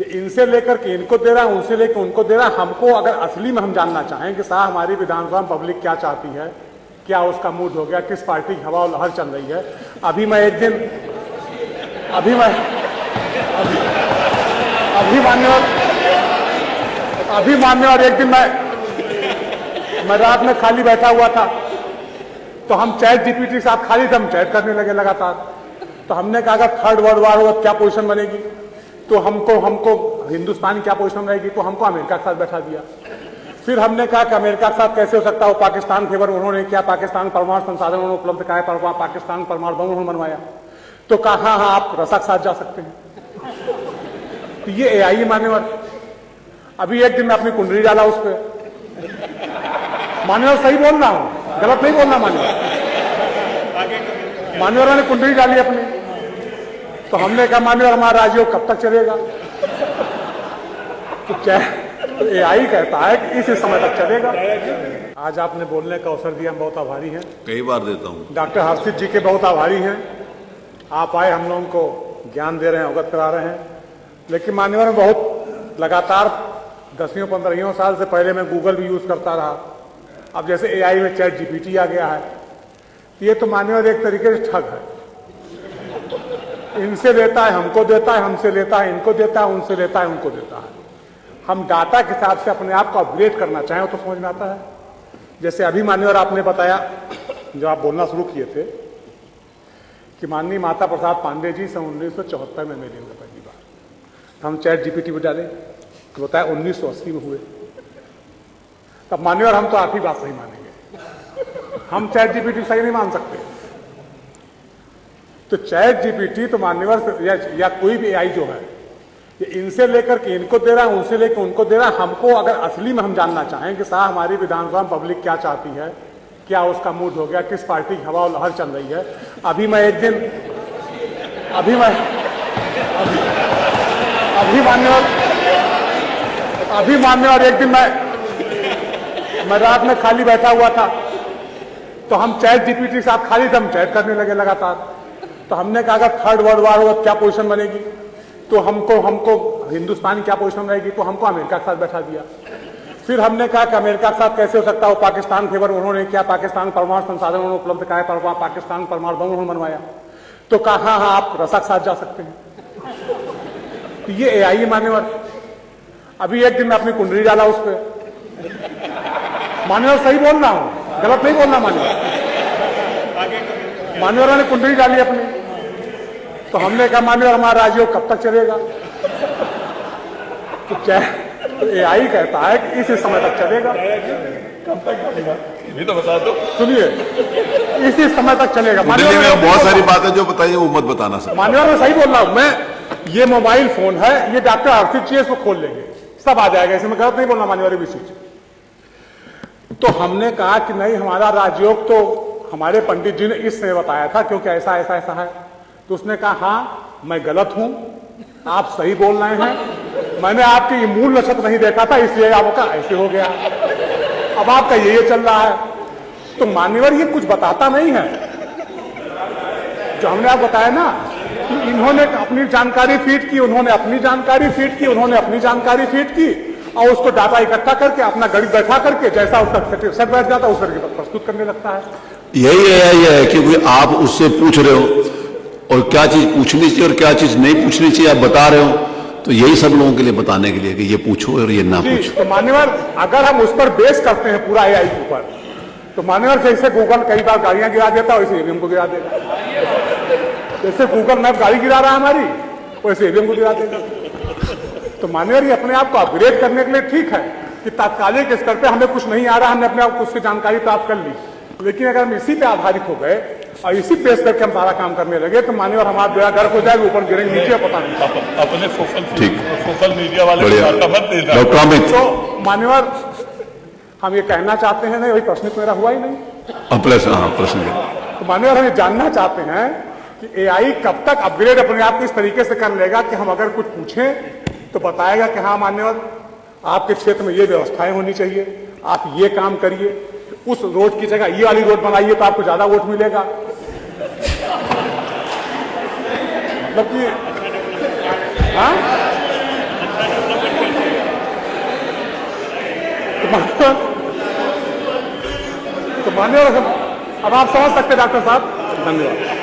कि इनसे लेकर के इनको दे रहा है, उनसे लेकर उनको दे रहा है। हमको अगर असली में हम जानना चाहें कि साहब हमारी विधानसभा में पब्लिक क्या चाहती है, क्या उसका मूड हो गया, किस पार्टी की हवा और लहर चल रही है। अभी मान्यवर एक दिन मैं रात में खाली बैठा हुआ था, तो हम चैट जीपीटी के साथ खाली थे, हम चैट करने लगे लगातार। तो हमने कहा अगर थर्ड वर्ल्ड वार होगा क्या पोजीशन बनेगी, तो हमको हिंदुस्तान की क्या पोजीशन रहेगी, तो हमको अमेरिका के साथ बैठा दिया। फिर हमने कहा कि अमेरिका के साथ कैसे हो सकता है, वो पाकिस्तान फेवर उन्होंने किया, पाकिस्तान परमाणु संसाधन उन्होंने उपलब्ध कराया, पाकिस्तान परमाणु बम उन्होंने बनवाया। तो कहा हाँ आप रसा के साथ जा सकते हैं। तो ये एआई मान्यवर। अभी एक दिन मैं अपनी कुंडली डाला उस पर, मान्यवर सही बोल रहा हूं, गलत नहीं बोलना मान्यवर ने कुंडली डाली अपनी। तो हमने कहा मान्यवर हमारा राजयोग कब तक चलेगा, तो क्या एआई कहता है कि इस समय तक चलेगा। आज आपने बोलने का अवसर दिया, हम बहुत आभारी हैं। कई बार देता हूं। डॉक्टर हर्षित जी के बहुत आभारी हैं। आप आए, हम लोगों को ज्ञान दे रहे हैं, अवगत करा रहे हैं। लेकिन मान्यवर में बहुत लगातार 10-15 साल से पहले मैं गूगल भी यूज करता रहा। अब जैसे एआई में चैट जीपीटी आ गया है, ये तो मान्यवर एक तरीके से ठग है। इनसे लेता है हमको देता है, हमसे लेता है इनको देता है, उनसे लेता है उनको देता है। हम डाटा के हिसाब से अपने आप को अपग्रेड करना चाहें तो समझ में आता है। जैसे अभी मान्यवर आपने बताया, जो आप बोलना शुरू किए थे कि माननीय माता प्रसाद पांडे जी सन 1974 में मिले हुए पहली बार। हम चैट जीपीटी पर डाले तो बताया 1980 में हुए। तब मान्यवर हम तो आप ही बात सही मानेंगे, हम चैट जीपीटी सही नहीं मान सकते। तो चैट जीपीटी तो मान्यवर या कोई भी एआई जो है, ये इनसे लेकर के इनको दे रहा है, उनसे लेकर उनको दे रहा है। हमको अगर असली में हम जानना चाहें कि साहब हमारी विधानसभा में पब्लिक क्या चाहती है, क्या उसका मूड हो गया, किस पार्टी की हवा और लहर चल रही है। अभी मान्यवर एक दिन मैं रात में खाली बैठा हुआ था, तो हम चैट जीपीटी के साथ खाली थे, हम चैट करने लगे लगातार। तो हमने कहा अगर थर्ड वर्ल्ड वार होगा क्या पोजीशन बनेगी, तो हमको हिंदुस्तान की क्या पोजीशन रहेगी, तो हमको अमेरिका के साथ बैठा दिया। फिर हमने कहा कि अमेरिका के साथ कैसे हो सकता है, वो पाकिस्तान फेवर उन्होंने किया, पाकिस्तान परमाणु संसाधन उन्होंने उपलब्ध कराया, पाकिस्तान परमाणु बम उन्होंने बनवाया। तो कहा हाँ आप रसा के साथ जा सकते हैं। तो ये एआई मान्यवर। अभी एक दिन मैं अपनी कुंडली डाला उस पर, मान्यवर सही बोल रहा हूं, गलत नहीं बोलना मान्यवर ने कुंडली डाली अपनी। तो हमने कहा मान्यवर हमारा राजयोग कब तक चलेगा, तो क्या एआई कहता है कि इस समय तक चलेगा। कब तक चलेगा ये तो बता दो। सुनिए, इसी समय तक चलेगा। दिल्ली में बहुत सारी बातें जो बताइए वो मत बताना सर। मान्यवर मैं सही बोल रहा हूं। मैं ये मोबाइल फोन है, ये डॉक्टर हर्षित जी इसको खोल लेंगे, सब आ जाएगा, इसमें गलत नहीं बोलना मान्यवर भी चीज। तो हमने कहा कि नहीं, हमारा राजयोग तो हमारे पंडित जी ने इस समय बताया था, क्योंकि ऐसा ऐसा ऐसा है। तो उसने कहा हाँ मैं गलत हूं, आप सही बोल रहे हैं, मैंने आपकी मूल नक्षत्र नहीं देखा था इसलिए आपका ऐसे हो गया, अब आपका ये चल रहा है। तो मान्यवर ये कुछ बताता नहीं है। जो हमने आप बताया ना कि इन्होंने अपनी जानकारी फीड की, उन्होंने अपनी जानकारी फीड की, उन्होंने अपनी जानकारी फीड की, और उसको डाटा इकट्ठा करके अपना गणित बैठा करके जैसा उसका सेट बैठ जाता है उस तरीके पर प्रस्तुत करने लगता है। यही है कि आप उससे पूछ रहे हो और क्या चीज पूछनी चाहिए और क्या चीज नहीं पूछनी चाहिए आप बता रहे हो, तो यही सब लोगों के लिए बताने के लिए कि ये पूछो और ये ना पूछो। तो मान्यवर अगर हम उस पर बेस करते हैं पूरा एआई के ऊपर, तो मान्यवर जैसे गूगल कई बार गाड़ियां गिरा देता है वैसे ईवीएम को गिरा देगा। जैसे गूगल मैप गाड़ी गिरा रहा है हमारी, वैसे ईवीएम को गिरा देगा। तो मान्यवर ये अपने आप को अपग्रेड करने के लिए ठीक है कि तात्कालिक स्तर पे हमें कुछ नहीं आ रहा, हमने अपने आप को उससे जानकारी प्राप्त कर ली। लेकिन अगर हम इसी पे आधारित हो गए और इसी पेश करके हम सारा काम करने लगे तो मान्यवर हमारा बेड़ा गर्क हो जाएगा, ऊपर गिरेंगे नीचे पता नहीं। अपने सोशल मीडिया वाले डॉक्टर अमित, तो मान्यवर हम ये कहना चाहते हैं, नहीं वही प्रश्न तो मेरा हुआ ही नहीं। प्रश्न तो मान्यवर हम ये जानना चाहते हैं कि एआई कब तक अपग्रेड अपने आप को इस तरीके से कर लेगा कि हम अगर कुछ पूछें तो बताएगा कि हाँ मान्यवर आपके क्षेत्र में ये व्यवस्थाएं होनी चाहिए, आप ये काम करिए, उस रोड की जगह ये वाली रोड बनाइए तो आपको ज्यादा वोट मिलेगा। मतलब कि हाँ तो मान्यवर अब आप समझ सकते हैं डॉक्टर साहब, धन्यवाद।